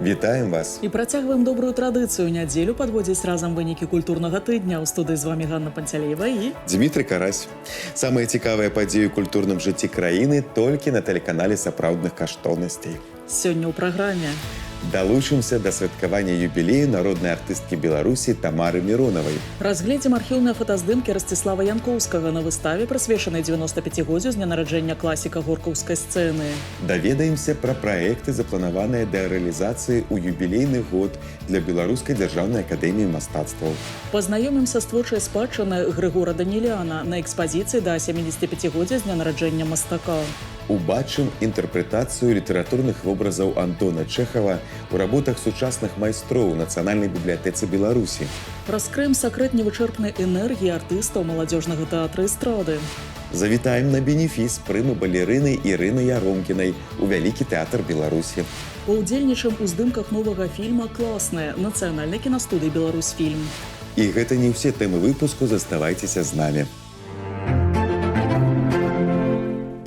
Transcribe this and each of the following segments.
Вітаем вас! І працягваем добрую традыцыю нядзелю падводзіць разам вынікі культурнага тыдня. У студыі з вамі Ганна Панцялеева і Дмітрий Карась. Самыя цікавыя падзеі ў культурным жыцці краіны толькі на тэлеканале сапраўдных каштоўнасцей. сёння ў праграме. Далучымся да святкавання юбілею народнай артысткі Беларусі Тамары Міронавай. Разгледзім архіўныя фотаздымкі Ростислава Янкоўскага на выставе, прысвечанай 95-годдзю з дня нараджэння класіка горкаўскай сцэны. Даведаемся пра праекты, запланаваныя да рэалізацыі ў юбілейны год для Беларускай дзяржаўнай акадэміі мастацтваў. Пазнаёмімся з творчай спадчынай Грыгора Даніляна на экспазіцыі да 75-годдзя з дня нараджэння мастака. Убачым інтэрпрэтацыю літаратурных вобразаў Антона Чэхава ў работах сучасных майстроў у Нацыянальнай бібліятэцы Беларусі. Раскрыем сакрэт невычэрпнай энергіі артыстаў маладзёжнага тэатра эстрады. Завітаем на бенефіс прымы балерыны Ірыны Яромкінай у Вялікі тэатр Беларусі. Паўдзельнічаем у здымках новага фільма «Класныя» нацыянальнай кінастудыі «Беларусьфільм». І гэта не ўсе тэмы выпуску, заставайцеся з намі.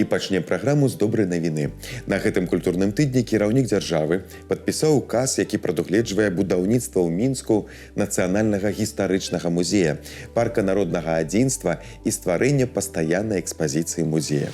І пачнем праграму з добрай навіны. На гэтым культурным тыдні кіраўнік дзяржавы падпісаў указ, які прадугледжвае будаўніцтва ў Мінску нацыянальнага гістарычнага музея, парка народнага адзінства і стварэння пастаяннай экспазіцыі музея.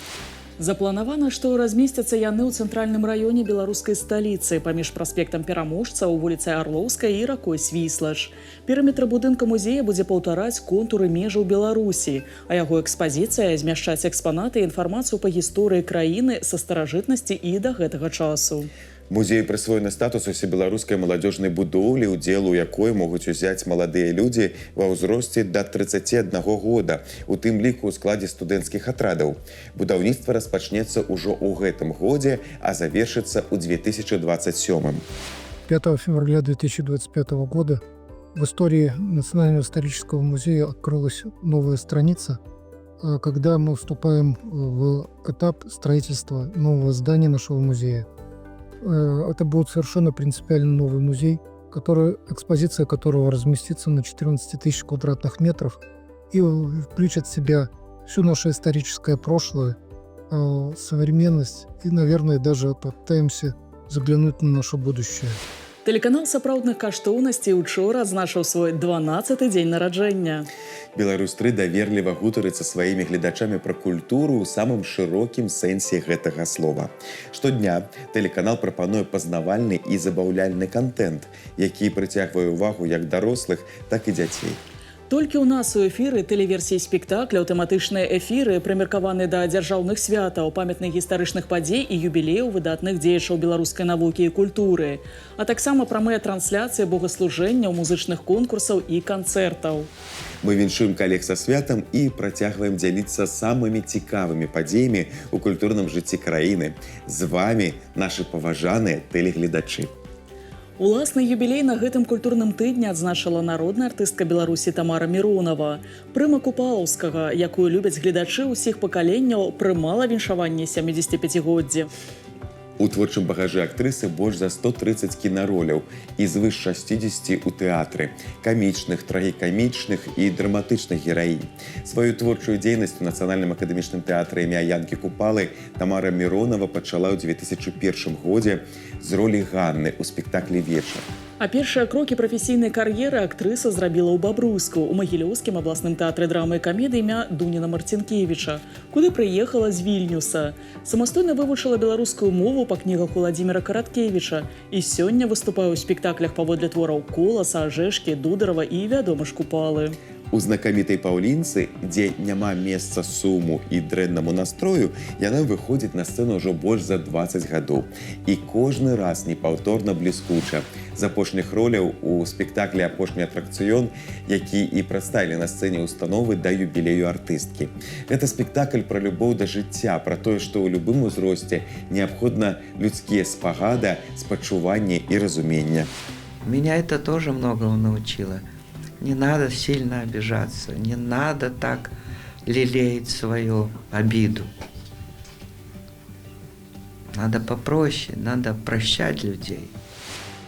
Запланавана, што размесцяцца яны ў цэнтральным раёне беларускай сталіцы паміж праспектам Пераможца ў вуліцай Арлоўскай і ракой Свіслач. Перыметр будынка музея будзе паўтараць контуры межаў Беларусі, а яго экспазіцыя змяшчаць экспанаты і інфармацыю па гісторыі краіны са старажытнасці і да гэтага часу. Музею прысвоены статус усебеларускай маладзёжнай будоўлі, удзел у якой могуць узяць маладыя людзі ва ўзросце да 31 года, у тым ліку ў складзе студэнцкіх атрадаў. Будаўніцтва распачнецца ўжо ў гэтым годзе, а завершыцца ў 2027. 5 февраля 2025 года в истории Национального исторического музея открылась новая страница, когда мы вступаем в этап строительства нового здания нашего музея. Это будет совершенно принципиально новый музей, экспозиция которого разместится на 14 тысяч квадратных метров и включит в себя все наше историческое прошлое, современность и, наверное, даже попытаемся заглянуть на наше будущее. Тэлеканал сапраўдных каштоўнасцей учора адзначыў свой 12-й дзень нараджэння. Беларусь-3 даверліва гутарыць са сваімі гледачамі пра культуру ў самым шырокім сэнсе гэтага слова. Штодня тэлеканал прапануе пазнавальны і забаўляльны кантэнт, які прыцягвае ўвагу як дарослых, так і дзяцей. Толькі ў нас у эфіры тэлеверсіі спектакляў, тэматычныя эфіры, прымеркаваныя да дзяржаўных святаў, памятных гістарычных падзей і юбілеяў выдатных дзеячаў беларускай навукі і культуры, а таксама прамыя трансляцыі богаслужэнняў, музычных конкурсаў і канцэртаў. Мы віншуем калег са святам і працягваем дзяліцца самымі цікавымі падзеямі ў культурным жыцці краіны. З вамі нашы паважаныя тэлегледачы. Уласны юбілей на гэтым культурным тыдні адзначыла народная артыстка Беларусі Тамара Міронава. Прыма Купалаўскага, якую любяць гледачы ўсіх пакаленняў, прымала віншаванне 75-годдзя. У творчым багажы актрысы больш за 130 кінароляў і звыш 60 у тэатры, камічных, трагікамічных і драматычных гераінь. Сваю творчую дзейнасць у Нацыянальным акадэмічным тэатры імя Янкі Купалы Тамара Міронава пачала ў 2001 годзе з ролі Ганны ў спектаклі «Вечар». А першыя крокі прафесійнай кар'еры актрыса зрабіла ў Бабруйску, у Магілёўскім абласным тэатры драмы і камедыі імя Дуніна Марцінкевіча, куды прыехала з Вільнюса. Самастойна вывучыла беларускую мову па кнігах Уладзіміра Караткевіча і сёння выступае ў спектаклях паводле твораў Коласа, Ажэшкі, Дударава і, вядома ж, Купалы. У знакамітай паўлінцы, дзе няма месца суму і дрэннаму настрою, яна выходзіць на сцэну ўжо больш за 20 гадоў. І кожны раз непаўторна бліскуча. З апошніх роляў у спектаклі «Апошні атракцыён», які і прадставілі на сцэне установы да юбілею артысткі. Гэта спектакль пра любоў да жыцця, пра тое, што ў любым узросце неабходна людскія спагада, спачуванне і разуменне. Меня это тоже многому научило. Не надо сильно обижаться, не надо так лелеять свою обиду. Надо попроще, надо прощать людей.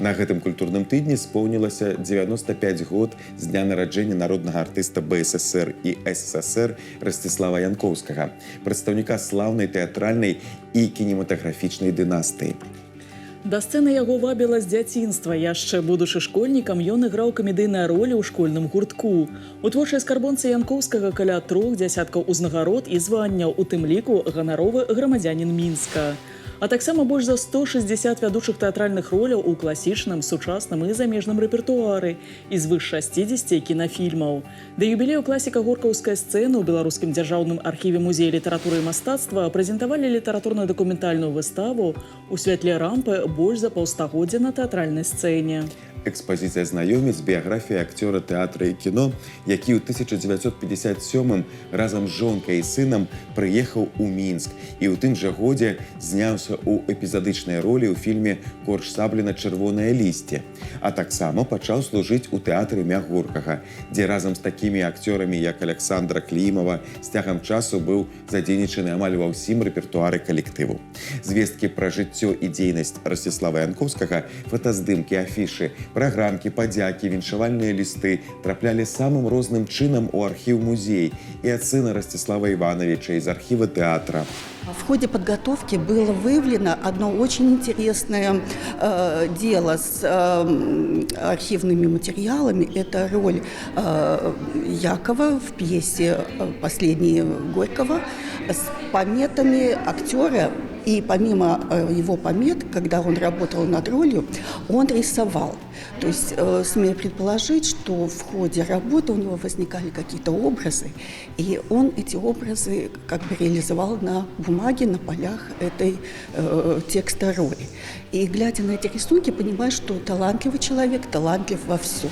На гэтым культурным тыдні споўнілася 95 год з дня нараджэння народнага артыста БССР і СССР Ростислава Янкоўскага, прадстаўніка слаўнай тэатральнай і кінематаграфічнай дынастыі. Да сцэны яго вабіла з дзяцінства. Яшчэ будучы школьнікам, ён іграў камедыйныя ролі ў школьным гуртку. У творчай скарбонцы Янкоўскага каля 3 дзясяткаў узнагарод і званняў, у тым ліку ганаровы грамадзянін Мінска. А таксама больш за 160 вядучых тэатральных роляў у класічным, сучасным і замежным рэпертуары і звыш 60 кінафільмаў. Да юбілею класіка горкаўскай сцэны ў Беларускім дзяржаўным архіве музея літаратуры і мастацтва прэзентавалі літаратурна-дакументальную выставу ў святле рампы больш за паўстагоддзя на тэатральнай сцэне. Экспазіцыя знаёміць біяграфіі акцёра тэатра і кіно, які ў 1957 разам з жонкай і сынам прыехаў у Мінск і ў тым жа годзе зняўся ў эпізадычнай ролі ў фільме «Корч Сабліна чырвонае лісце», а таксама пачаў служыць у тэатры імя Горкага, дзе разам з такімі акцёрамі, як Александра Клімава, з цягам часу быў задзейнічаны амаль ва ўсім рэпертуары калектыву. Звесткі пра жыццё і дзейнасць Расціслава Янкоўскага, фотаздымкі, афішы, праграмкі, падзякі, віншавальныя лісты траплялі самым розным чынам у архіў-музей і ад сына Расціслава Івановича из архіва тэатра. В ходе подготовки было выявлено одно очень интересное дело с архивными материалами. Это роль Якова в пьесе «Последние Горького» с пометами актера. И помимо его помет, когда он работал над ролью, он рисовал. То есть смею предположить, что в ходе работы у него возникали какие-то образы, и он эти образы как бы реализовал на бумаге, на полях этой текста роли. И глядя на эти рисунки, понимаешь, что талантливый человек, талантлив во всем.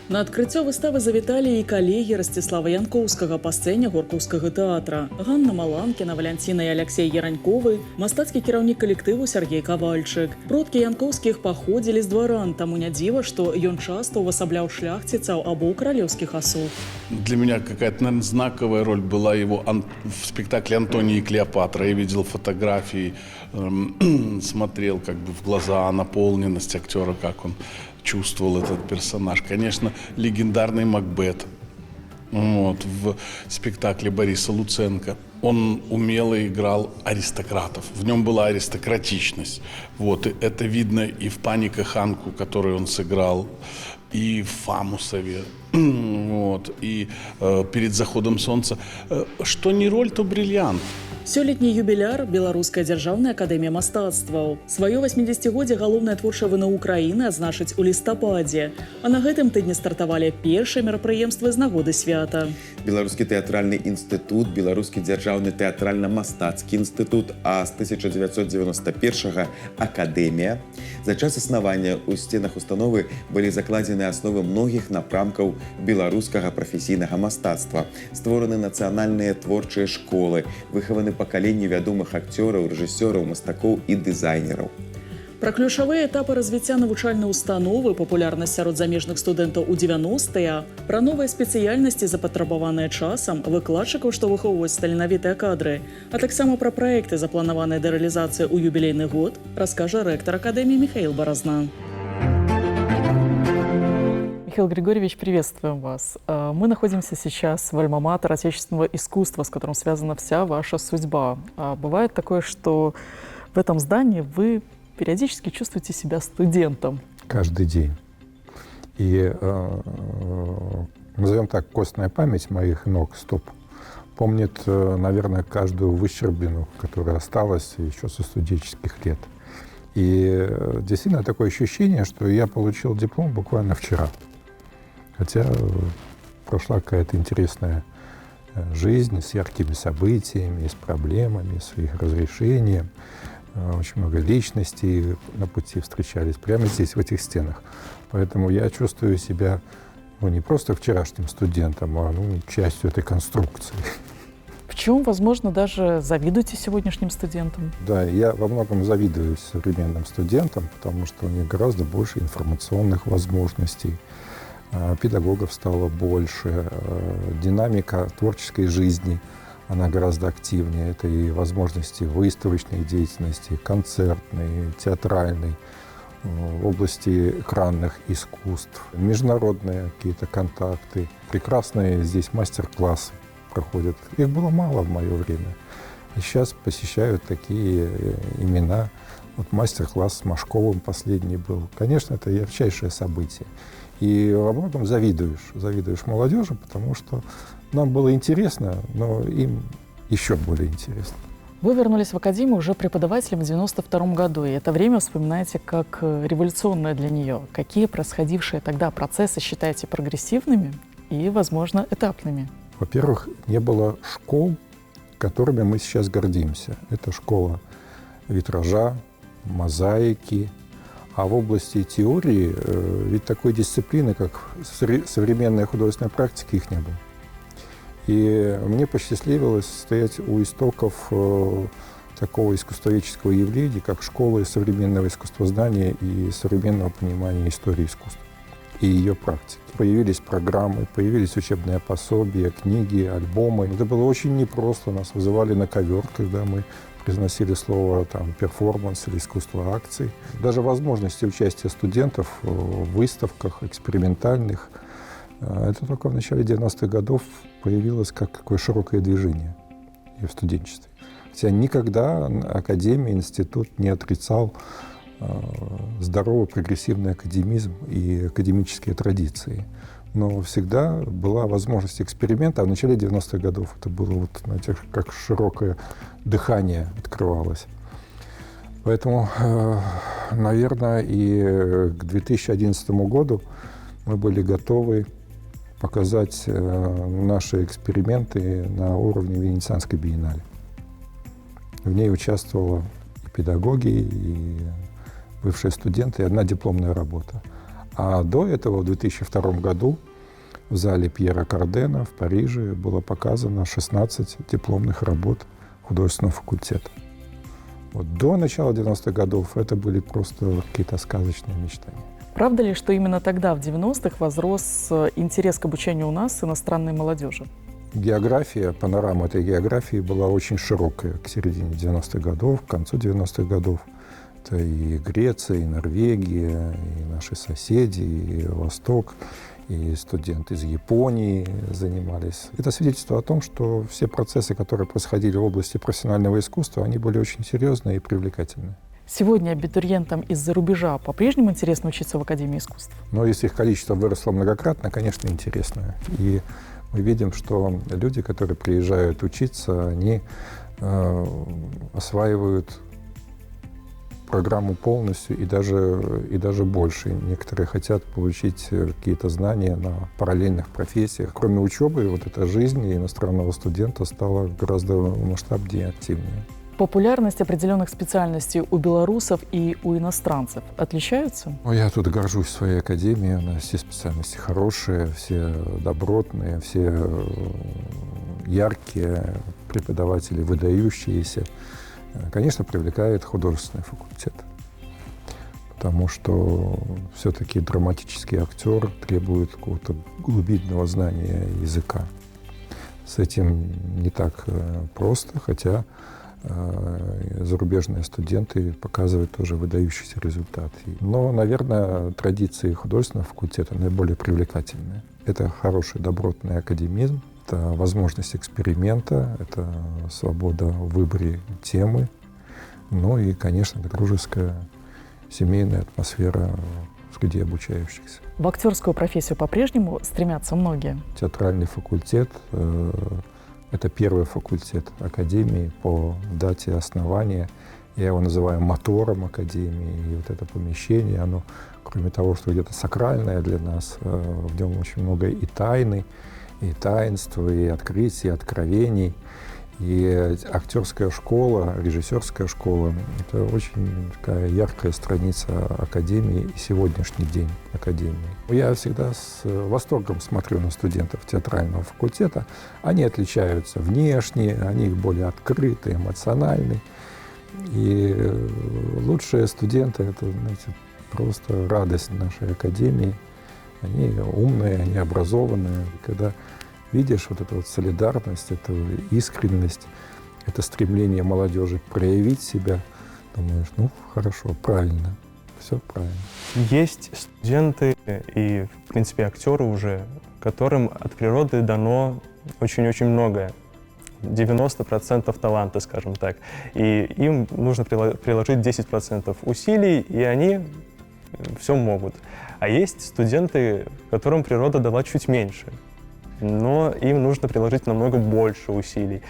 На адкрыццё выставы завіталі і калегі Расціслава Янкоўскага па сцэне горкаўскага тэатра. Ганна Маланкіна, Валянціна і Аляксей Яраньковы, мастацкі кіраўнік калектыву Сяргей Кавальчык. Продкі Янкоўскіх паходзілі з дваран, таму не дзіва, што ён часта увасабляў шляхціцаў або каралеўскіх асоб. Для меня какая-то, наверное, знаковая роль была его в спектакле «Антоний и Клеопатра». Я видел фотографии, смотрел как бы в глаза, наполненность актера, как он чувствовал этот персонаж. Конечно, легендарный Макбет. Вот, в спектакле Бориса Луценко. Он умело играл аристократов. В нем была аристократичность. Вот, и это видно и в «Панике Ханку», которую он сыграл, и в «Фамусове», вот, и «Перед заходом солнца». Что не роль, то бриллиант. Сёлетні юбіляр Беларуская дзяржаўная акадэмія мастацтваў. Сваё 80-годдзе галоўная творчая ВНУ краіны адзначыць у лістападзе. А на гэтым тыдні стартавалі першыя мерапрыемствы з нагоды свята. Беларускі тэатральны інстытут, Беларускі дзяржаўны тэатральна-мастацкі інстытут, а з 1991 акадэмія. За час існавання ў сценах установы былі закладзены асновы многіх напрамкаў беларускага прафесійнага мастацтва. Створаны нацыянальныя творчыя школы, выхаваны пакаленні вядомых акцёраў, рэжысёраў, мастакоў і дызайнераў. Пра ключавыя этапы развіцця навучальнай установы, папулярнасць сярод замежных студэнтаў у 90-е, пра новыя спецыяльнасці, запатрабаваныя часам, выкладчыкаў, што выхоўваюць таленавітыя кадры, а таксама пра праекты, запланаваныя да рэалізацыі ў юбілейны год, раскажа рэктар акадэміі Михаил Борозна. Михаил Григорьевич, приветствуем вас. Мы находимся сейчас в альма-матер отечественного искусства, с которым связана вся ваша судьба. Бывает такое, что в этом здании вы периодически чувствуете себя студентом. Каждый день. И, назовем так, костная память моих ног, стоп, помнит, наверное, каждую выщербину, которая осталась еще со студенческих лет. И действительно такое ощущение, что я получил диплом буквально вчера. Хотя прошла какая-то интересная жизнь с яркими событиями, с проблемами, с их разрешением. Очень много личностей на пути встречались прямо здесь, в этих стенах. Поэтому я чувствую себя не просто вчерашним студентом, а частью этой конструкции. В чем, возможно, даже завидуете сегодняшним студентам? Да, я во многом завидую современным студентам, потому что у них гораздо больше информационных возможностей. Педагогов стало больше, динамика творческой жизни, она гораздо активнее. Это и возможности выставочной деятельности, концертной, театральной, в области экранных искусств, международные какие-то контакты. Прекрасные здесь мастер-классы проходят. Их было мало в мое время. И сейчас посещают такие имена Вот мастер-класс с Машковым последний был. Конечно, это ярчайшее событие. И во многом завидуешь молодежи, потому что нам было интересно, но им еще более интересно. Вы вернулись в академию уже преподавателем в 1992 году, и это время вспоминаете как революционное для нее. Какие происходившие тогда процессы считаете прогрессивными и, возможно, этапными? Во-первых, не было школ, которыми мы сейчас гордимся. Это школа витража, мозаики. А в области теории ведь такой дисциплины, как современная художественная практика, их не было. И мне посчастливилось стоять у истоков такого искусствоведческого явления, как школа современного искусствознания и современного понимания истории искусства и ее практики. Появились программы, появились учебные пособия, книги, альбомы. Это было очень непросто. Нас вызывали на ковер, когда мы произносили слово там, перформанс или искусство акций. Даже возможности участия студентов в выставках экспериментальных, это только в начале 90-х годов появилось как такое широкое движение и в студенчестве. Хотя никогда академия, институт не отрицал здоровый прогрессивный академизм и академические традиции. Но всегда была возможность эксперимента, а в начале 90-х годов это было, вот, знаете, как широкое дыхание открывалось. Поэтому, наверное, и к 2011 году мы были готовы показать наши эксперименты на уровне Венецианской биеннале. В ней участвовало и педагоги, и бывшие студенты, и одна дипломная работа. А до этого, в 2002 году, в зале Пьера Кардена в Париже было показано 16 дипломных работ художественного факультета. Вот до начала 90-х годов это были просто какие-то сказочные мечтания. Правда ли, что именно тогда, в 90-х, возрос интерес к обучению у нас иностранной молодежи? География, панорама этой географии была очень широкая к середине 90-х годов, к концу 90-х годов. Это и Греция, и Норвегия, и наши соседи, и Восток, и студенты из Японии занимались. Это свидетельство о том, что все процессы, которые происходили в области профессионального искусства, они были очень серьезные и привлекательные. Сегодня абитуриентам из-за рубежа по-прежнему интересно учиться в Академии искусств? Но если их количество выросло многократно, конечно, интересно. И мы видим, что люди, которые приезжают учиться, они осваивают программу полностью и даже больше. Некоторые хотят получить какие-то знания на параллельных профессиях. Кроме учебы, вот эта жизнь иностранного студента стала гораздо масштабнее, активнее. Популярность определенных специальностей у белорусов и у иностранцев отличаются? Я тут горжусь своей академией. У нас все специальности хорошие, все добротные, все яркие, преподаватели выдающиеся. Конечно, привлекает художественный факультет, потому что все-таки драматический актер требует какого-то глубинного знания языка. С этим не так просто, хотя зарубежные студенты показывают тоже выдающиеся результаты. Но, наверное, традиции художественного факультета наиболее привлекательные. Это хороший добротный академизм, это возможность эксперимента, это свобода в выборе темы, ну и, конечно, дружеская, семейная атмосфера среди обучающихся. В актерскую профессию по-прежнему стремятся многие? Театральный факультет это первый факультет Академии по дате основания. Я его называю мотором Академии. И вот это помещение, оно, кроме того, что где-то сакральное для нас, в нем очень много и тайны, и таинства, и открытий, и откровений. И актерская школа, режиссерская школа — это очень такая яркая страница Академии и сегодняшний день Академии. Я всегда с восторгом смотрю на студентов театрального факультета. Они отличаются внешне, они более открыты, эмоциональны. И лучшие студенты — это, знаете, просто радость нашей Академии. Они умные, они образованные. Когда видишь вот эту вот солидарность, эту искренность, это стремление молодежи проявить себя, думаешь, ну, хорошо, правильно, все правильно. Есть студенты и, в принципе, актеры уже, которым от природы дано очень-очень многое. 90% таланта, скажем так. И им нужно приложить 10% усилий, и они все могут. А есть студенты, которым природа дала чуть меньше, но им нужно приложить намного больше усилий,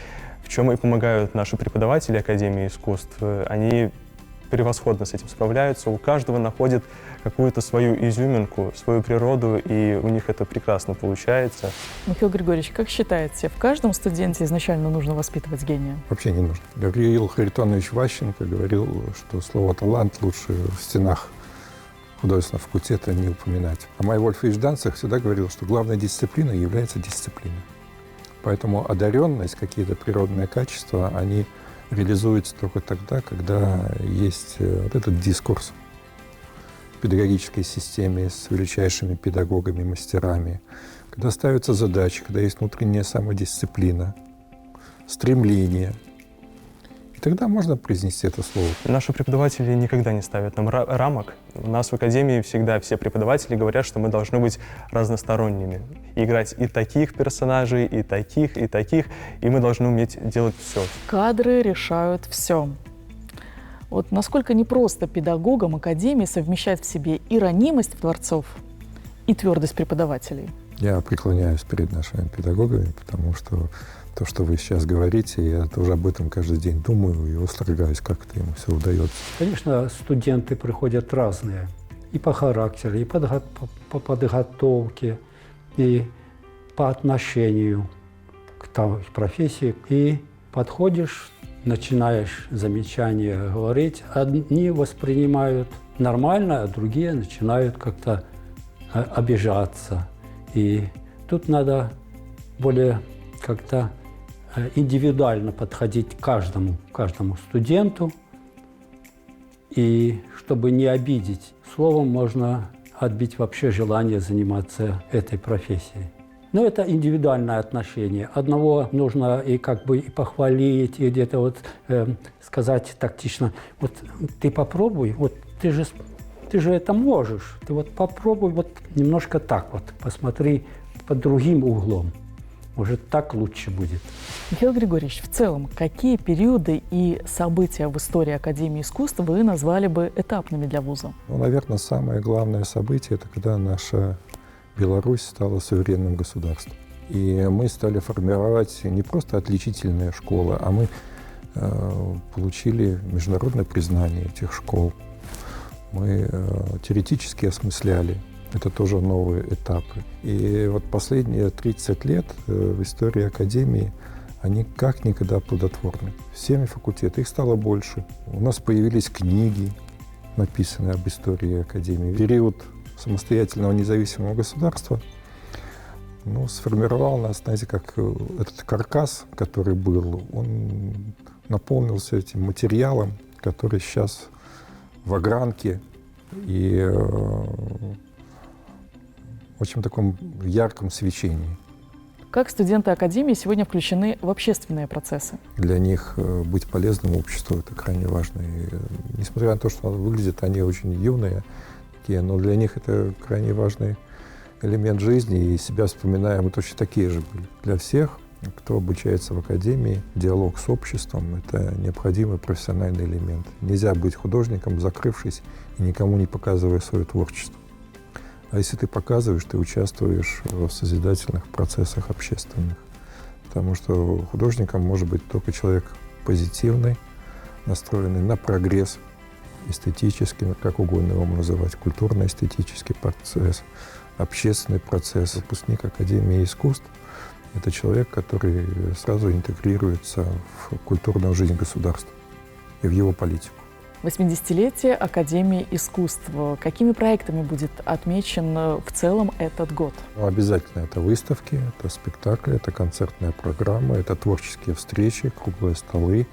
в чем и помогают наши преподаватели Академии искусств. Они превосходно с этим справляются, у каждого находит какую-то свою изюминку, свою природу, и у них это прекрасно получается. Михаил Григорьевич, как считаете, в каждом студенте изначально нужно воспитывать гения? Вообще не нужно. Гавриил Харитонович Ващенко говорил, что слово «талант» лучше в стенах художественного факультета не упоминать. А Майя Вольфович Данцих всегда говорил, что главной дисциплиной является дисциплина. Поэтому одаренность, какие-то природные качества, они реализуются только тогда, когда есть вот этот дискурс в педагогической системе с величайшими педагогами, мастерами, когда ставятся задачи, когда есть внутренняя самодисциплина, стремление. И тогда можно произнести это слово. Наши преподаватели никогда не ставят нам рамок. У нас в Академии всегда все преподаватели говорят, что мы должны быть разносторонними. Играть и таких персонажей, и таких, и мы должны уметь делать все. Кадры решают все. Вот насколько непросто педагогам Академии совмещать в себе и ранимость творцов, и твердость преподавателей. Я преклоняюсь перед нашими педагогами, потому что то, что вы сейчас говорите, я тоже об этом каждый день думаю и восторгаюсь, как это им все удается. Конечно, студенты приходят разные. И по характеру, и по подготовке, и по отношению к той профессии. И подходишь, начинаешь замечания говорить. Одни воспринимают нормально, а другие начинают как-то обижаться. И тут надо более как-то индивидуально подходить к каждому студенту, и чтобы не обидеть. Словом, можно отбить вообще желание заниматься этой профессией. Но это индивидуальное отношение. Одного нужно и как бы и похвалить, и где-то вот сказать тактично: вот ты попробуй, вот ты же это можешь, ты вот попробуй вот немножко так вот, посмотри под другим углом. Может, так лучше будет. Михаил Григорьевич, в целом, какие периоды и события в истории Академии искусств вы назвали бы этапными для вуза? Ну, наверное, самое главное событие – это когда наша Беларусь стала суверенным государством. И мы стали формировать не просто отличительные школы, а мы получили международное признание этих школ. Мы теоретически осмысляли. Это тоже новые этапы. И вот последние 30 лет в истории Академии они как никогда плодотворны. Всеми факультетами их стало больше. У нас появились книги, написанные об истории Академии. Период самостоятельного независимого государства сформировал нас, знаете, как этот каркас, который был, он наполнился этим материалом, который сейчас в огранке и очень таком ярком свечении. Как студенты Академии сегодня включены в общественные процессы? Для них быть полезным обществу – это крайне важно. И, несмотря на то, что выглядят они очень юные, но для них это крайне важный элемент жизни. И себя вспоминаем, мы точно такие же были. Для всех, кто обучается в Академии, диалог с обществом – это необходимый профессиональный элемент. Нельзя быть художником, закрывшись и никому не показывая свое творчество. А если ты показываешь, ты участвуешь в созидательных процессах общественных. Потому что художником может быть только человек позитивный, настроенный на прогресс, эстетический, как угодно его называть, культурно-эстетический процесс, общественный процесс. Выпускник Академии искусств – это человек, который сразу интегрируется в культурную жизнь государства и в его политику. 80-летие Академии искусств. Какими проектами будет отмечен в целом этот год? Обязательно это выставки, это спектакли, это концертная программа, это творческие встречи, круглые столы,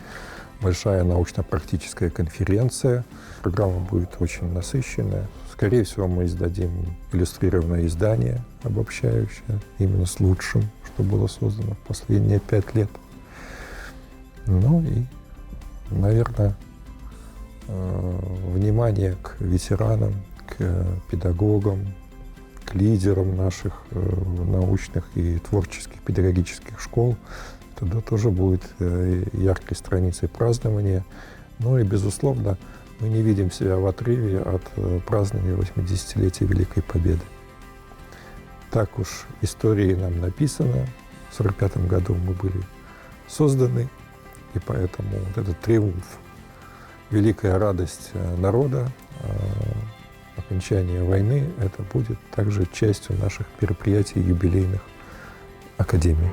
большая научно-практическая конференция. Программа будет очень насыщенная. Скорее всего, мы издадим иллюстрированное издание, обобщающее, именно с лучшим, что было создано в последние 5 лет. Ну и, наверное, внимание к ветеранам, к педагогам, к лидером наших научных и творческих педагогических школ. Тогда тоже будет яркой страницей празднования. Ну и, безусловно, мы не видим себя в отрыве от празднования 80-летия Великой Победы. Так уж истории нам написано. В 1945 году мы были созданы, и поэтому вот этот триумф, великая радость народа, окончание войны, это будет также частью наших мероприятий юбилейных Академии.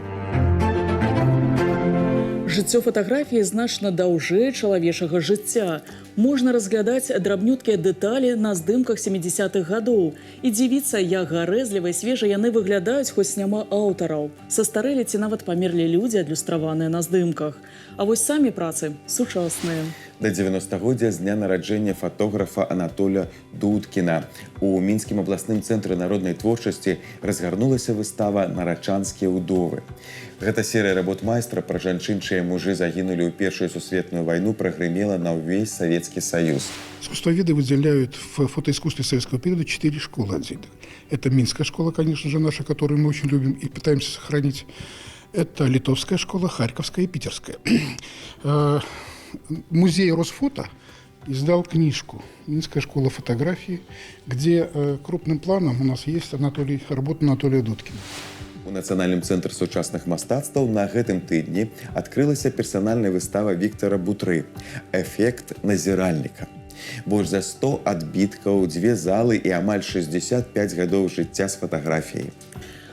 Жыццё фатаграфіі значна даўжэй чалавечага жыцця. Можна разглядаць драбнюткія дэталі на здымках 70-х гадоў і дзівіцца, як гарэзліва і свежа яны выглядаюць, хоць няма аўтараў. Састарэлі ці нават памерлі людзі, адлюстраваныя на здымках. А вось самі працы сучасныя. Да 90-годдзя з дня нараджэння фатографа Анатоля Дудкіна у Мінскім абласным цэнтры народнай творчасці разгарнулася выстава «Нарачанскія ўдовы». Гэта серыя работ майстра пра жанчын, чыя мужы загінулі ў Першую сусветную вайну, прагрымела на ўвесь Советский Союз. Искусствоведы выделяют в фотоискусстве советского периода 4 школы отдельно. Это Минская школа, конечно же, наша, которую мы очень любим и пытаемся сохранить. Это Литовская школа, Харьковская и Питерская. Музей Росфото издал книжку «Минская школа фотографии», где крупным планом у нас есть работа Анатолия Дудкина. У Нацыянальным цэнтры сучасных мастацтваў на гэтым тыдні адкрылася персанальная выстава Віктора Бутры «Эфект назіральніка». Больш за 100 адбіткаў, 2 залы і амаль 65 гадоў жыцця з фатаграфіяй.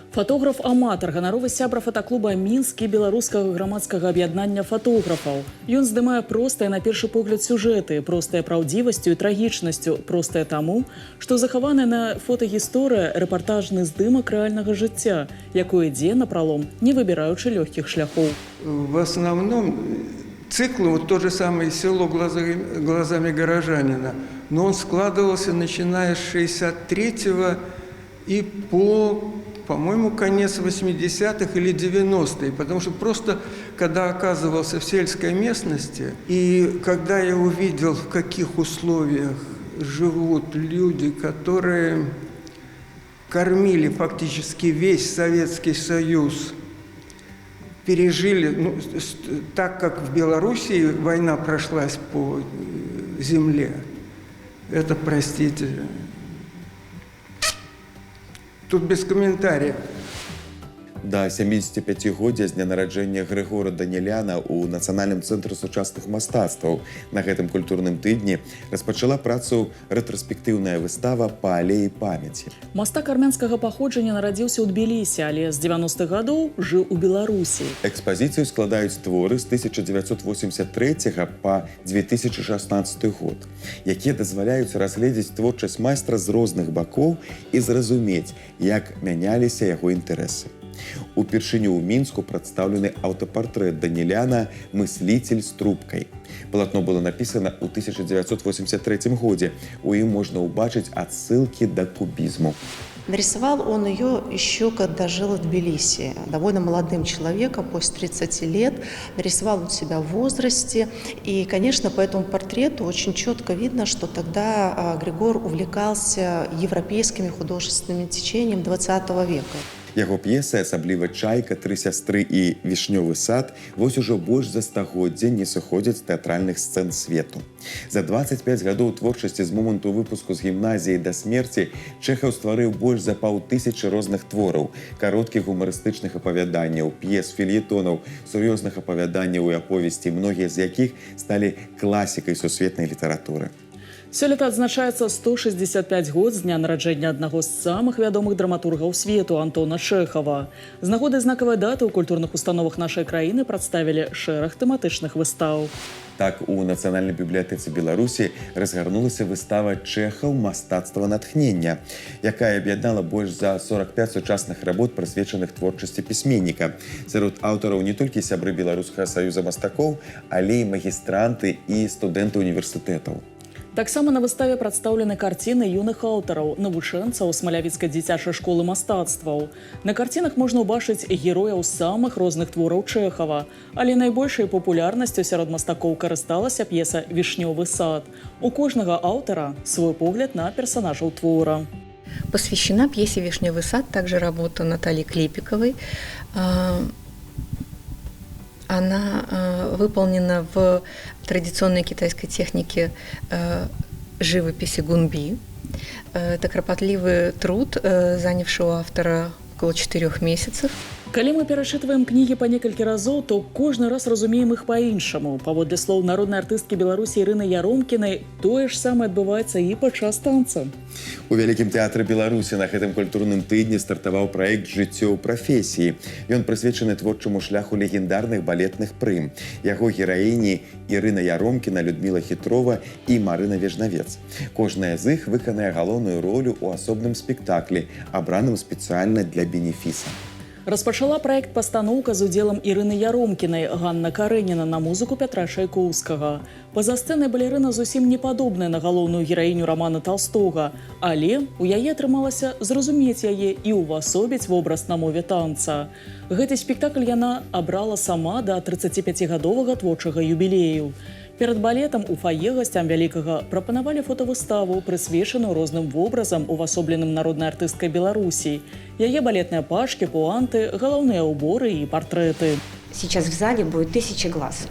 Фотограф-аматар, ганаровы сябра фотоклуба «Мінск» і беларускага грамадскага аб'яднання фотографаў. Ён здымае простыя на першы погляд сюжэты, простыя праўдзівасцю і трагічнасцю, простыя таму, што захаваны на фотагісторыя рэпартажны здымак рэальнага жыцця, якое ідзе напралом, не выбіраючы лёгкіх шляхоў. В основном цикл, вот то же самое «Село глазами горожанина», но он складывался начиная с 63-го и по-моему, конец 80-х или 90-е, потому что просто, когда оказывался в сельской местности, и когда я увидел, в каких условиях живут люди, которые кормили фактически весь Советский Союз, пережили, так как в Белоруссии война прошлась по земле, это, простите, тут без комментариев. Да 75-годдзя з дня нараджэння Грыгора Даніляна у Нацыянальным цэнтры сучасных мастацтваў на гэтым культурным тыдні распачала працу рэтраспектыўная выстава «Па алеі памяці». Мастак армянскага паходжання нарадзіўся ў Тбілісі, але з 90-х гадоў жыў у Беларусі. Экспазіцыю складаюць творы з 1983 па 2016 год, якія дазваляюць разгледзець творчасць майстра з розных бакоў і зразумець, як мяняліся яго інтарэсы. Упершыню ў Мінску прадстаўлены аўтапартрэт Даніляна «Мыслитель з трубкай». Палатно было напісана ў 1983 годзе. У ім можна ўбачыць адсылкі да кубізму. Нарисовал он ее еще когда жил в Тбилиси. Довольно молодым человеком, после 30 лет. Нарисовал он себя в возрасте. И, конечно, по этому портрету очень четко видно, что тогда Григор увлекался европейскими художественными течениями 20 века. Яго п'есы, асабліва «Чайка», «Тры сястры» і «Вішнёвы сад» вось ужо больш за стагоддзя не сыходзяць з тэатральных сцэн свету. За 25 гадоў творчасці з моманту выпуску з гімназіі да смерці Чэхаў стварыў больш за 5000 розных твораў, кароткіх гумарыстычных апавяданняў, п'ес, фельетонаў, сур'ёзных апавяданняў і аповесцей, многія з якіх сталі класікай сусветнай літаратуры. Сёлета адзначаецца 165 год з дня нараджэння аднаго з самых вядомых драматургаў свету Антона Чэхава. З нагоды знакавай даты ў культурных установах нашай краіны прадставілі шэраг тэматычных выстаў. Так, у Нацыянальнай бібліятэцы Беларусі разгарнулася выстава «Чэхаў. Мастацтва натхнення», якая аб'яднала больш за 45 сучасных работ, прысвечаных творчасці пісьменніка. Сярод аўтараў не толькі сябры Беларускага саюза мастакоў, але і магістранты і студэнты універсітэтаў. Таксама на выставе прадстаўлены карціны юных аўтараў, навучэнцаў Смалявіцкай дзіцячай школы мастацтваў. На карцінах можна ўбачыць герояў самых розных твораў Чэхава, але найбольшай папулярнасцю сярод мастакоў карысталася п'еса «Вішнёвы сад». У кожнага аўтара свой погляд на персанажаў твора. посвящена пьесе «Вишневый сад», также работа Натальи Клепиковой. Она выполнена в традиционной китайской технике живописи гунби. Это кропотливый труд, занявший у автора около 4 месяцев. Калі мы перачытваем кнігі па некалькі разоў, то кожны раз разумеем іх па-іншаму. Паводле слоў народнай артысткі Беларусі Ірыны Яромкінай, тое ж самае адбываецца і падчас танца. У Вялікім тэатры Беларусі на гэтым культурным тыдні стартаваў праект «Жыццё ў прафесіі». Ён прысвечаны творчаму шляху легендарных балетных прым. Яго гераіні Ірына Яромкіна, Людміла Хітрова і Марына Вежнавец. Кожная з іх выканае галоўную ролю ў асобным спектаклі, абраным спецыяльна для бенефіса. Распачала праект пастаноўка з удзелам Ірыны Яромкінай, Ганна Карэніна на музыку Пятра Чайкоўскага. Па-за сцэнай балерына зусім не падобная на галоўную гераіню рамана Талстога, але у яе атрымалася зразумець яе і ўвасобіць вобраз на мове танца. Гэты спектакль яна абрала сама да 35-гадовага творчага юбілею. Перад балетам у фае гасцям вялікага прапанавалі фотавыставу, прысвечаную розным вобразам, увасобленым народнай артысткай Беларусі. Яе балетныя пашкі, пуанты, галоўныя ўборы і партрэты. Сейчас в зале будет 1000 глаз.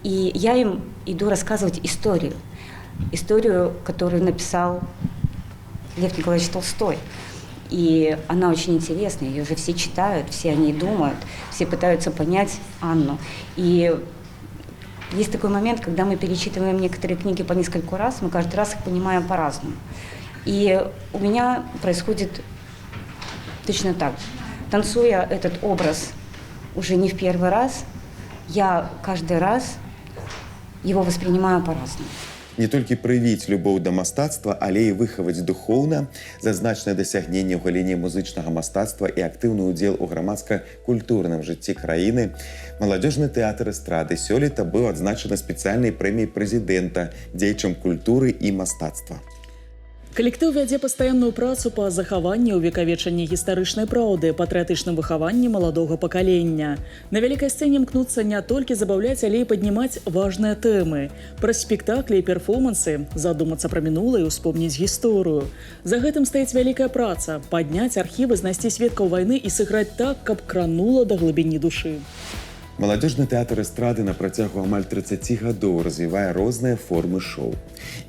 И я им иду рассказывать историю. Историю, которую написал Лев Николаевич Толстой. И она очень интересная, ее уже все читают, все о ней думают, все пытаются понять Анну. И есть такой момент, когда мы перечитываем некоторые книги по нескольку раз, мы каждый раз их понимаем по-разному. И у меня происходит точно так. Танцуя этот образ уже не в первый раз, я каждый раз его воспринимаю по-разному. Не толькі прывіць любоў да мастацтва, але і выхаваць духоўна, за значнае дасягненне ў галіне музычнага мастацтва і актыўны ўдзел у грамадска-культурным жыцці краіны, маладзёжны тэатр эстрады сёлета быў адзначаны спецыяльнай прэміяй прэзідэнта дзеячам культуры і мастацтва. Калектыў вядзе пастаянную працу па захаванні ўвекавечанні гістарычнай праўды, патрыятычным выхаванні маладога пакалення. На вялікай сцэне імкнуцца не толькі забаўляць, але і паднімаць важныя тэмы. Праз спектаклі і перформансы, задумацца пра мінулае і ўспомніць гісторыю. За гэтым стаіць вялікая праца – падняць архівы, знайсці сведкаў вайны і сыграць так, каб кранула да глыбіні душы. Маладзёжны тэатр эстрады на працягу амаль 30 гадоў развівае розныя формы шоу.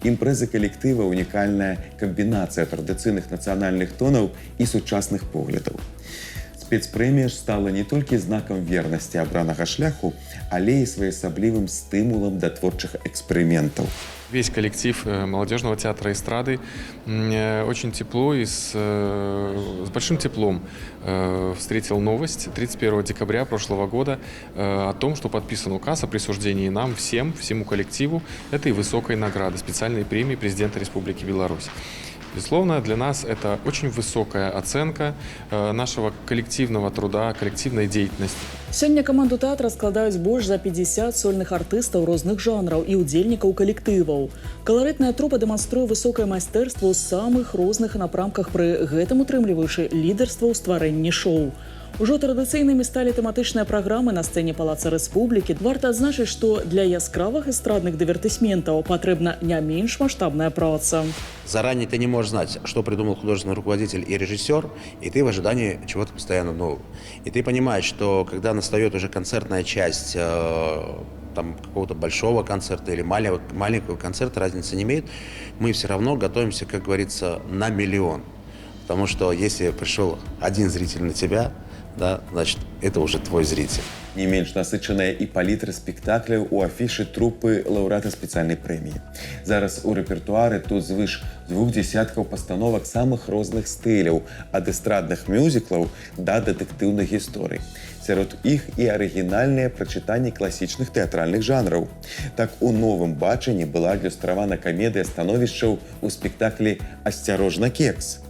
Імпрэза калектыва – унікальная камбінацыя традыцыйных нацыянальных тонаў і сучасных поглядаў. Спецпрэмія ж стала не толькі знакам вернасці абранага шляху, але і своеасаблівым стымулам да творчых эксперыментаў. Весь коллектив молодежного театра эстрады очень тепло и с большим теплом встретил новость 31 декабря прошлого года о том, что подписан указ о присуждении нам всему коллективу этой высокой награды, специальной премии президента Республики Беларусь. Безусловно, для нас это очень высокая оценка нашего коллективного труда, коллективной деятельности. Сёння каманду тэатра складаюць больш за 50 сольных артыстаў розных жанраў і ўдзельнікаў калектываў. Каларытная трупа дэманструе высокае майстэрства ў самых розных напрамках, пры гэтым утрымліваючы лідарства ў стварэнні шоу. Ужо традыцыйнымі сталі тэматычныя праграмы на сцэне Палаца Рэспублікі. Варта адзначыць, што для яскравых эстрадных дывертысментаў патрэбна не менш маштабная праца. Заранее ты не можешь знать, что придумал художественный руководитель и режиссер, и ты в ожидании чего-то постоянно нового. И ты понимаешь, что когда настает уже концертная часть там, какого-то большого концерта или маленького концерта, разницы не имеет, мы все равно готовимся, как говорится, на миллион. Потому что если пришел один зритель на тебя, да, значит, это уже твой зритель. Не менш насычаная і палітра спектакляў у афішы трупы лаўрэата спецыяльнай прэміі. Зараз у рэпертуары тут звыш 20 пастановак самых розных стыляў, ад эстрадных мюзіклаў да дэтэктыўных гісторый. Сярод іх і арыгінальнае прачытанне класічных тэатральных жанраў. Так у новым бачанні была адлюстравана камедыя становішчаў у спектаклі «Асцярожна, кекс».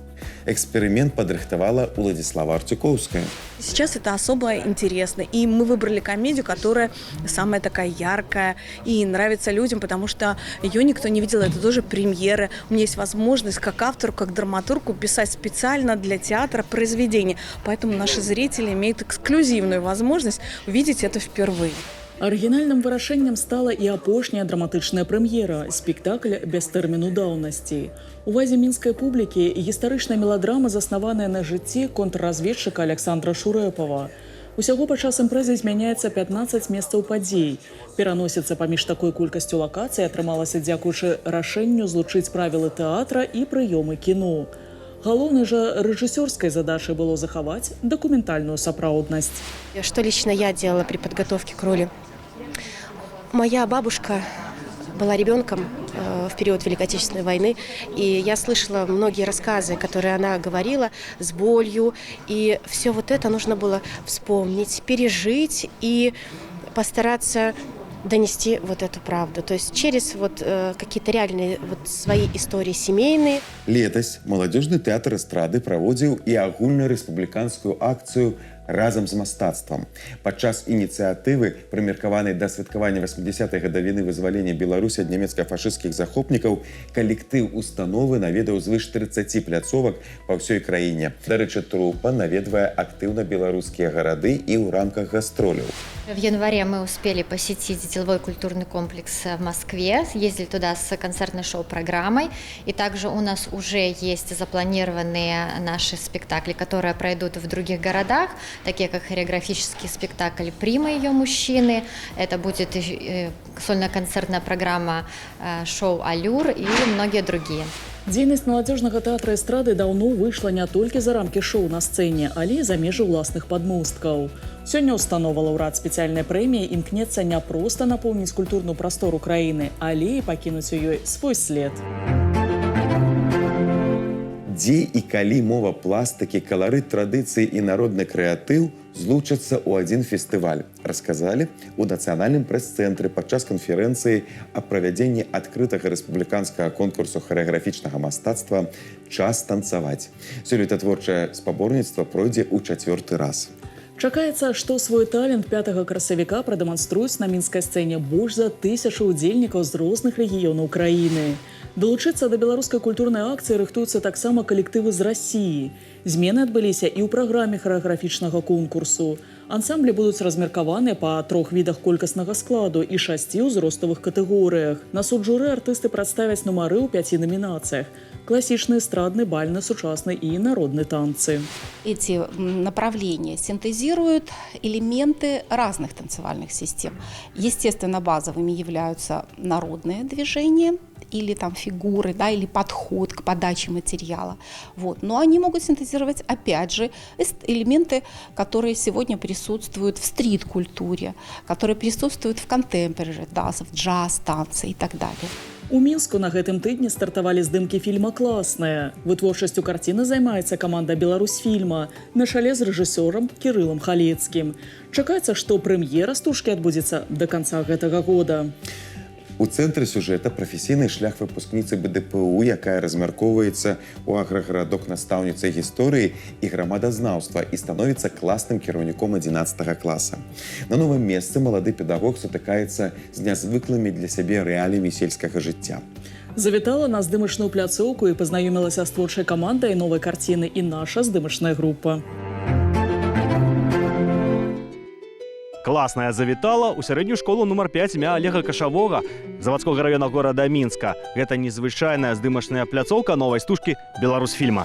Эксперимент подрыхтовала Владислава Артюковская. Сейчас это особо интересно. И мы выбрали комедию, которая самая такая яркая и нравится людям, потому что ее никто не видел. Это тоже премьера. У меня есть возможность как автору, как драматургу писать специально для театра произведения. Поэтому наши зрители имеют эксклюзивную возможность увидеть это впервые. Арыгінальным вырашэннем стала і апошняя драматычная прэм'ера спектакль без тэрміну даўнасці. Увазе мінскай публікі гістарычная меладрама, заснаваная на жыцці контрразведчыка Александра Шурэпава. Усяго падчас імпрэзы змяняецца 15 месцаў падзей. Пераносіцца паміж такой колькасцю лакацый атрымалася дзякуючы рашэнню злучыць правілы тэатра і прыёмы кіно. Галоўнай жа рэжысёрскай задачай было захаваць дакументальную сапраўднасць. Что лично я делала при подготовке к роли? Моя бабушка была ребенком в период Великой Отечественной войны, и я слышала многие рассказы, которые она говорила с болью, и все вот это нужно было вспомнить, пережить и постараться донести вот эту правду, то есть через вот какие-то реальные вот свои истории семейные. Летась маладзёжны тэатр эстрады праводзіў і агульнарэспубліканскую акцыю разам з мастацтвам. Падчас ініцыятывы, прымеркаванай да святкавання 80-й гадавіны вызвалення Беларусі ад нямецка-фашысцкіх захопнікаў, калектыў установы наведаў звыш 30 пляцовак па ўсёй краіне. Дарэчы, трупа наведвае актыўна беларускія гарады і ў рамках гастроляў. В январе мы успели посетить деловой культурный комплекс в Москве, ездили туда с концертной шоу-программой, и также у нас уже есть запланированные наши спектакли, которые пройдут в других городах, такие как хореографический спектакль «Прима ее мужчины», это будет сольно-концертная программа шоу «Аллюр» и многие другие. Дзейнасць маладзёжнага тэатра эстрады даўно выйшла не толькі за рамкі шоу на сцэне, але і за межы ўласных падмосткаў. Сёння установа лаўрэат спецыяльнай прэміі імкнецца не проста напоўніць культурную прастору краіны, але і пакінуць у ёй свой след. Дзе і калі мова пластыкі, каларыт традыцыі і народны крэатыў злучацца ў адзін фестываль, расказалі ў нацыянальным прэс-цэнтры падчас канферэнцыі аб правядзенні адкрытага рэспубліканскага конкурсу харэаграфічнага мастацтва «Час танцаваць». Сёлета творчае спаборніцтва пройдзе ў 4-й раз. Чакаецца, што свой талент 5 красавіка прадэманструюць на мінскай сцэне больш за 1000 удзельнікаў з розных рэгіёнаў краіны. Далучыцца да беларускай культурнай акцыі рыхтуюцца таксама калектывы з Расіі. Змены адбыліся і ў праграме харэаграфічнага конкурсу. Ансамблі будуць размеркаваныя па 3 відах колькаснага складу і 6 узроставых катэгорыях. На суд журы артысты прадставяць нумары ў 5 номінацыях: классичный, эстрадный, бальный, сучасный и народные танцы. Эти направления синтезируют элементы разных танцевальных систем. Естественно, базовыми являются народные движения или там фигуры, да, или подход к подаче материала. Вот. Но они могут синтезировать, опять же, элементы, которые сегодня присутствуют в стрит-культуре, которые присутствуют в контемпорари, да, в джаз, танцы и так далее. У Мінску на гэтым тыдні стартавалі здымкі фільма «Класныя». Вытворчасцю карціны займаецца каманда «Беларусьфільма» на чале з рэжысёрам Кірылам Халецкім. Чакаецца, што прэм'ера стужкі адбудзецца да канца гэтага года. У цэнтры сюжэта прафесійны шлях выпускніцы БДПУ, якая размяркоўваецца ў аграгарадок настаўніцай гісторыі і грамадазнаўства і становіцца класным кіраўніком 11 класа. На новым месцы малады педагог сутыкаецца з нязвыклымі для сябе рэаліямі сельскага жыцця. Завітала на здымачную пляцоўку і пазнаёмілася з творчай камандай новай карціны і наша здымачная група. Класная завітала ў сярэднюю школу нумар 5 імя Олега Кашавога завадскога раёна горада Мінска. Гэта незвычайная здымачная пляцоўка новай стужкі «Беларусьфільма».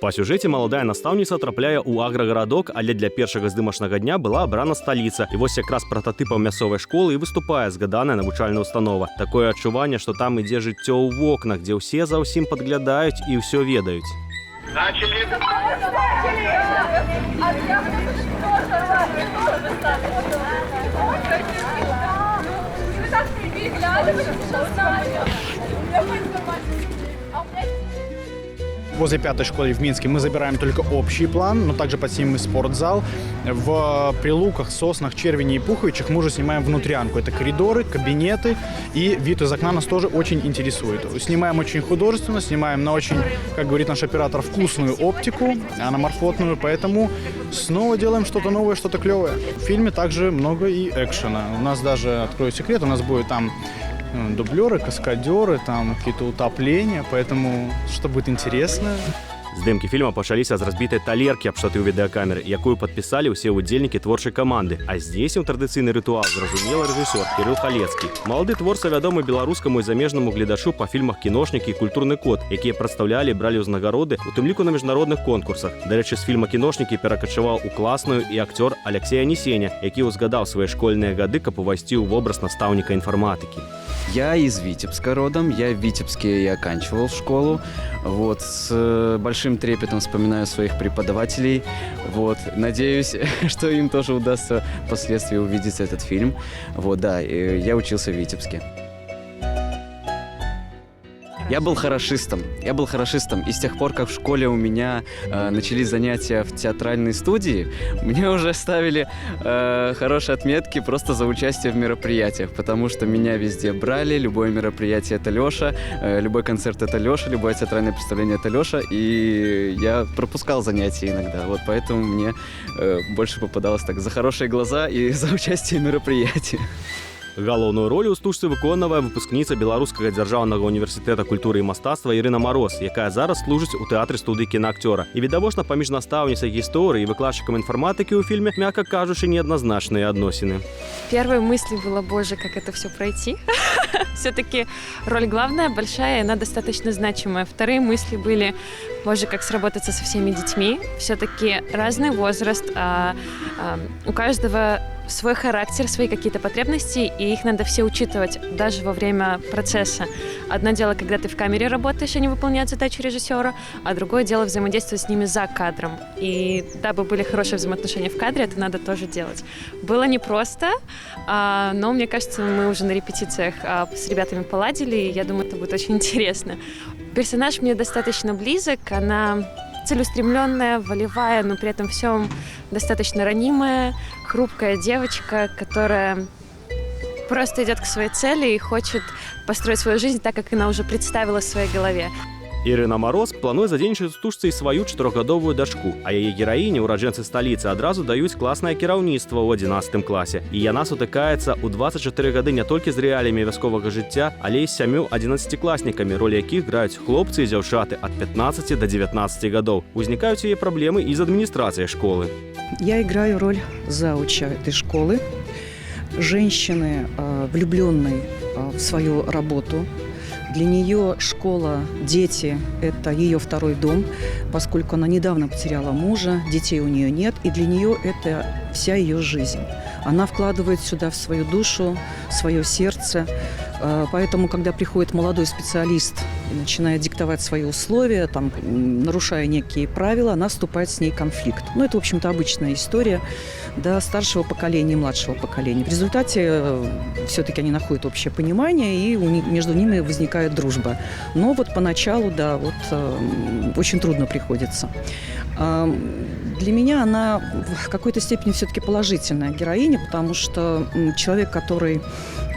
Па сюжэце маладая настаўніца трапляе ў аграгарадок, але для першага здымачнага дня была абрана сталіца. І вось якраз прататыпам мясцовай школы і выступае згаданая навучальная установа. Такое адчуванне, што там ідзе жыццё ў вокнах, дзе ўсе за ўсім падглядаюць і ўсё ведаюць. Возле 5-й школы в Минске мы забираем только общий план, но также подснимем и спортзал. В Прилуках, Соснах, Червине и Пуховичах мы уже снимаем внутрянку. Это коридоры, кабинеты, и вид из окна нас тоже очень интересует. Снимаем очень художественно, снимаем на очень, как говорит наш оператор, вкусную оптику, аноморфотную, поэтому снова делаем что-то новое, что-то клевое. В фильме также много и экшена. У нас даже, открою секрет, у нас будет там дублеры, каскадеры, там какие-то утопления, поэтому что будет интересно. Здымкі фільма пачаліся з разбітай талеркі аб шаты ў відэакамеры, якую падпісалі ўсе удзельнікі творчай каманды. А здзейсніў традыцыйны рытуал зразумелы рэжысёр Кірыл Халецкі. Малады творца вядомы беларускаму і замежнаму гледачу па фільмах «Кіношнікі» і «Культурны код», якія прадстаўлялі і бралі ўзнагароды, у тым ліку на міжнародных конкурсах. Дарэчы, з фільма «Кіношнікі» перакачаваў у класную і акцёр Алексей Анісеня, які ўзгадаў свае школьныя гады, каб увайсці ў вобраз настаўніка інфарматыкі. Я из Витебска родом, я в Витебске и оканчивал школу. Вот, с большим трепетом вспоминаю своих преподавателей. Вот, надеюсь, что им тоже удастся впоследствии увидеть этот фильм. Вот, да, я учился в Витебске. Я был хорошистом. И с тех пор, как в школе у меня начались занятия в театральной студии, мне уже ставили хорошие отметки просто за участие в мероприятиях, потому что меня везде брали, любое мероприятие — это Лёша, любой концерт — это Лёша, любое театральное представление — это Лёша, и я пропускал занятия иногда, вот поэтому мне больше попадалось так за хорошие глаза и за участие в мероприятиях. Галоўную ролю ў стужцы выконвае выпускніца Беларускага дзяржаўнага універсітэта культуры і мастацтва Ірына Мароз, якая зараз служыць у тэатры студыі кінаакцёра. І відавочна, паміж настаўніцай гісторыі і выкладчыкам інфарматыкі ў фільме, мякка кажучы, неадназначныя адносіны. Первой мыслью было: боже, как это все пройти. Все-таки роль главная, большая, и она достаточно значимая. Вторые мысли были: боже, как сработаться со всеми детьми. Все-таки разный возраст, у каждого свой характер, свои какие-то потребности, и их надо все учитывать даже во время процесса. Одно дело, когда ты в камере работаешь, они выполняют задачу режиссера, а другое дело взаимодействовать с ними за кадром. И дабы были хорошие взаимоотношения в кадре, это надо тоже делать. Было непросто, но мне кажется, мы уже на репетициях с ребятами поладили, и я думаю, это будет очень интересно. Персонаж мне достаточно близок, она целеустремленная, волевая, но при этом всем достаточно ранимая, хрупкая девочка, которая просто идет к своей цели и хочет построить свою жизнь так, как она уже представила в своей голове. Ірына Мароз плануе задзейнічаць у стужцы і сваю 4-гадовую дачку, а яе гераіні, ураджэнцы сталіцы, адразу даюць класнае кіраўніцтва ў 11 класе. І яна сутыкаецца ў 24 гады не толькі з рэаліямі вясковага жыцця, але і з 7 11-класнікамі, ролі якіх граюць хлопцы і дзяўчаты ад 15 до 19 гадоў. Узнікаюць яе праблемы і з адміністрацыяй школы. Я играю роль зауча этой школы, женщины, влюбленной в свою работу. Для нее школа, дети – это ее второй дом, поскольку она недавно потеряла мужа, детей у нее нет, и для нее это вся ее жизнь. Она вкладывает сюда в свою душу, свое сердце. Поэтому, когда приходит молодой специалист и начинает диктовать свои условия, там, нарушая некие правила, она вступает с ней в конфликт. Ну, это, в общем-то, обычная история, да, старшего поколения и младшего поколения. В результате все-таки они находят общее понимание, и между ними возникает дружба. Но вот поначалу, да, вот очень трудно приходится. Для меня она в какой-то степени все-таки положительная героиня, потому что человек, который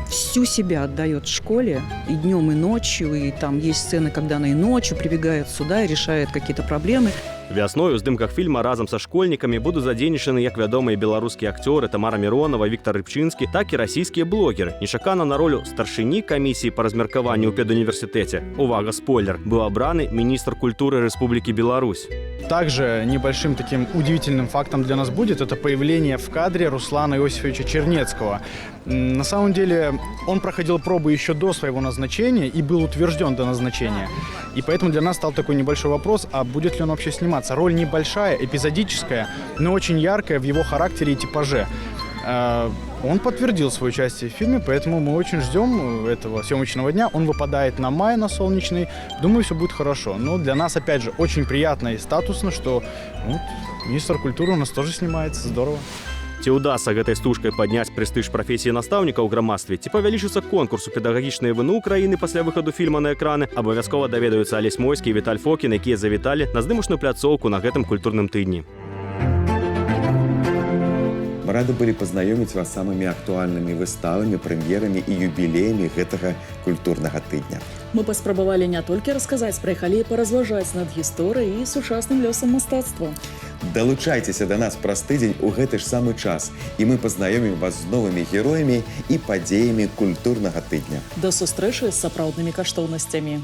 всю себя отдает школе и днем, и ночью, и там есть сцены, когда она и ночью прибегает сюда и решает какие-то проблемы. Вясной у здымках фільма разам са школьнікамі будуць задзейнічаны як вядомыя беларускія акцёры Тамара Миронова, Віктор Рыбчынскі, так і расійскія блогеры. Нечакана на ролю старшыні камісіі па размеркаванню ў педуніверсітэце, увага, спойлер, быў абраны міністр культуры Республики Беларусь. Также небольшим таким удивительным фактом для нас будет это появление в кадре Руслана Иосифовича Чернецкого. На самом деле он проходил пробы еще до своего назначения и был утвержден до назначения. И поэтому для нас стал такой небольшой вопрос, а будет ли он вообще сниматься. Роль небольшая, эпизодическая, но очень яркая в его характере и типаже. Он подтвердил свое участие в фильме, поэтому мы очень ждем этого съемочного дня. Он выпадает на май, на солнечный. Думаю, все будет хорошо. Но для нас, опять же, очень приятно и статусно, что вот, министр культуры у нас тоже снимается. Здорово. Ці ўдасца гэтай стужкай падняць прэстыж прафесіі настаўніка ў грамадстве, ці павялічыцца конкурс у педагагічныя вны ўкраіны пасля выхаду фільма на экраны, абавязкова даведаюцца Алесь Мойскі і Віталь Фокін, якія завіталі на здымачную пляцоўку на гэтым культурным тыдні. Мы рады былі пазнаёміць вас самымі актуальнымі выставамі, прэм'ерамі і юбілеямі гэтага культурнага тыдня. Мы паспрабавалі не толькі расказаць пра іх, але і паразважаць над гісторыяй і сучасным лёсам мастацтва. Далучайцеся да нас праз тыдзень у гэты ж самы час, і мы пазнаёмім вас з новымі героямі і падзеямі культурнага тыдня. Да сустрэчы з сапраўднымі каштоўнасцямі.